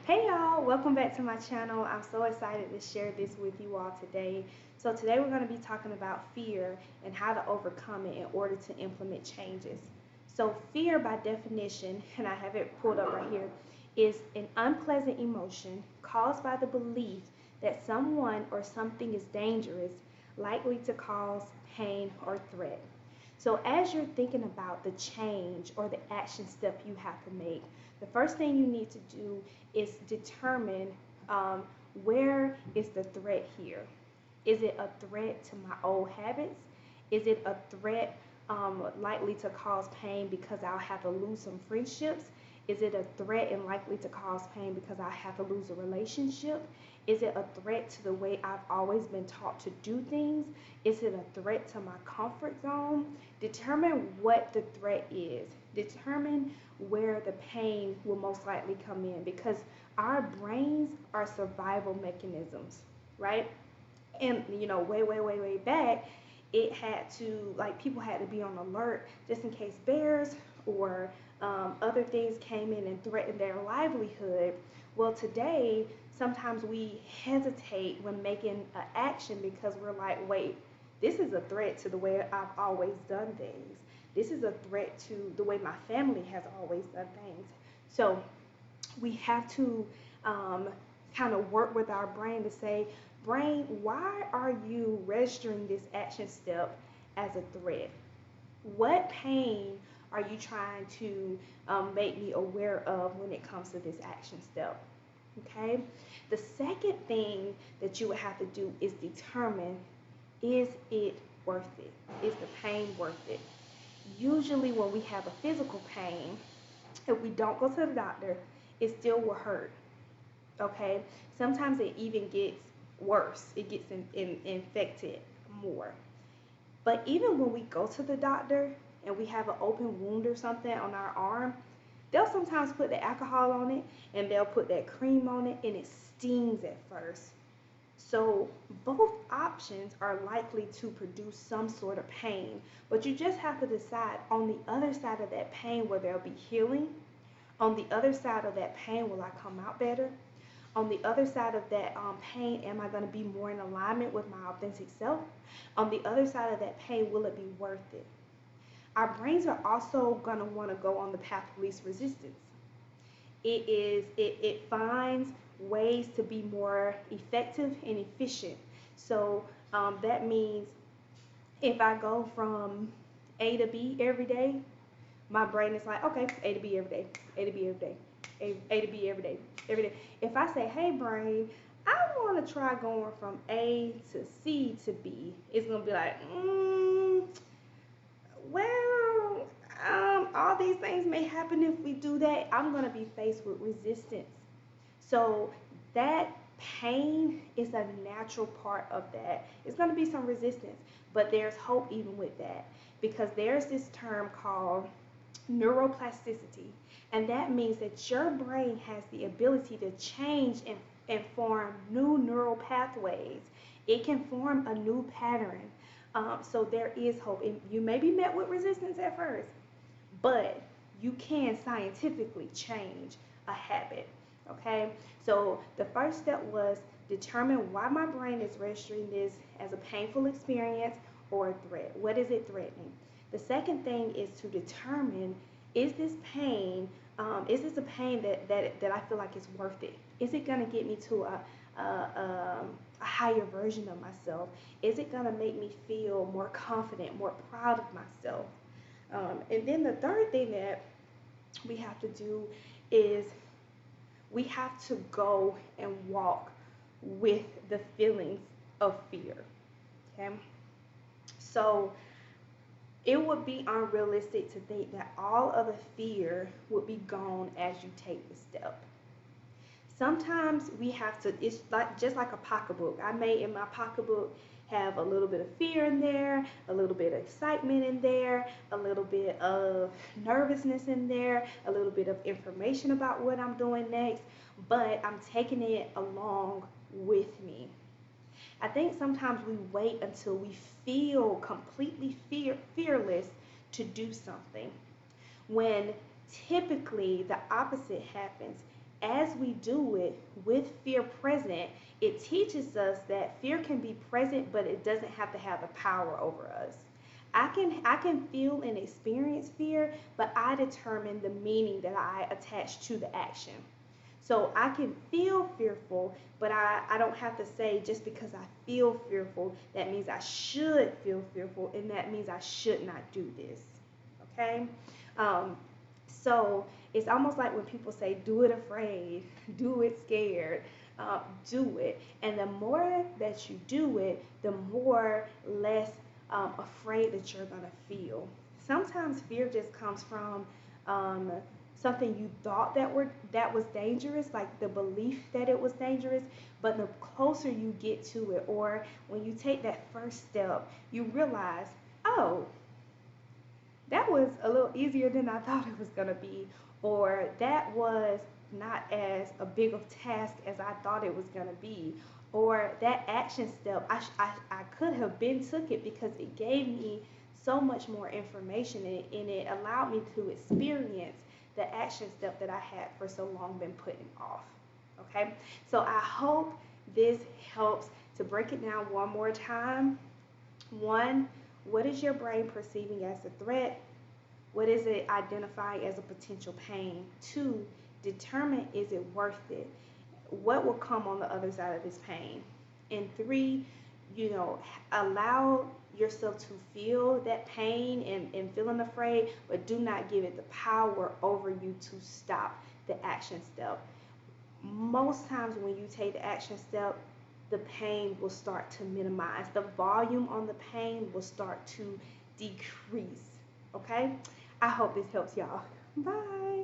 Hey y'all, welcome back to my channel. I'm so excited to share this with you all today. So today we're going to be talking about fear and how to overcome it in order to implement changes. So fear by definition, and I have it pulled up right here, is an unpleasant emotion caused by the belief that someone or something is dangerous, likely to cause pain or threat. So as you're thinking about the change or the action step you have to make, the first thing you need to do is determine where is the threat here. Is it a threat to my old habits? Is it a threat likely to cause pain because I'll have to lose some friendships? Is it a threat and likely to cause pain because I have to lose a relationship? Is it a threat to the way I've always been taught to do things? Is it a threat to my comfort zone? Determine what the threat is. Determine where the pain will most likely come in because our brains are survival mechanisms, right? And way back, it had to, like, people had to be on alert just in case bears or other things came in and threatened their livelihood. Well, today sometimes we hesitate when making an action because we're like, wait, this is a threat to the way I've always done things. This is a threat to the way my family has always done things. So we have to um, kind of work with our brain to say, brain, why are you registering this action step as a threat? What pain are you trying to make me aware of when it comes to this action step? Okay. The second thing that you would have to do is determine, is it worth it? Is the pain worth it? Usually, when we have a physical pain, if we don't go to the doctor, it still will hurt. Okay. Sometimes it even gets worse, it gets infected more. But even when we go to the doctor and we have an open wound or something on our arm, they'll sometimes put the alcohol on it and they'll put that cream on it and it stings at first. So both options are likely to produce some sort of pain, but you just have to decide, on the other side of that pain, will there be healing? On the other side of that pain, will I come out better? On the other side of that pain, am I going to be more in alignment with my authentic self? On the other side of that pain, will it be worth it? Our brains are also going to want to go on the path of least resistance. It finds ways to be more effective and efficient. So that means if I go from A to B every day, my brain is like, okay, A to B every day, A to B every day, A to B every day, every day. If I say, hey brain, I want to try going from A to C to B, it's gonna be like, well, all these things may happen if we do that. I'm gonna be faced with resistance. So that pain is a natural part of that. It's gonna be some resistance, but there's hope even with that because there's this term called neuroplasticity, and that means that your brain has the ability to change and form new neural pathways. It can form a new pattern. So there is hope. And you may be met with resistance at first, but you can scientifically change a habit. Okay, so the first step was determine why my brain is registering this as a painful experience or a threat. What is it threatening? The second thing is to determine, is this pain, is this a pain that I feel like is worth it? Is it going to get me to a higher version of myself? Is it going to make me feel more confident, more proud of myself? And then the third thing that we have to do is we have to go and walk with the feelings of fear. Okay? So it would be unrealistic to think that all of the fear would be gone as you take the step. Sometimes we have to, it's like just like a pocketbook. I may in my pocketbook have a little bit of fear in there, a little bit of excitement in there, a little bit of nervousness in there, a little bit of information about what I'm doing next, but I'm taking it along with me. I think sometimes we wait until we feel completely fearless to do something, when typically the opposite happens. as we do it with fear present, it teaches us that fear can be present, but it doesn't have to have the power over us. I can feel and experience fear, but I determine the meaning that I attach to the action. So I can feel fearful, but I don't have to say just because I feel fearful, that means I should feel fearful, and that means I should not do this. Okay? Um, so it's almost like when people say, do it afraid, do it scared, do it. And the more that you do it, the more less afraid that you're going to feel. Sometimes fear just comes from um, something you thought that was dangerous, like the belief that it was dangerous. But the closer you get to it, or when you take that first step, you realize, oh, that was a little easier than I thought it was going to be, or that was not as a big of task as I thought it was going to be, or that action step, I could have been took it because it gave me so much more information, and it allowed me to experience the action step that I had for so long been putting off. Okay, so I hope this helps. To break it down one more time: one, what is your brain perceiving as a threat? What is it identifying as a potential pain? Two, determine, is it worth it? What will come on the other side of this pain? And three, allow yourself to feel that pain and feeling afraid, but do not give it the power over you to stop the action step. Most times when you take the action step, the pain will start to minimize. The volume on the pain will start to decrease. Okay? I hope this helps y'all. Bye.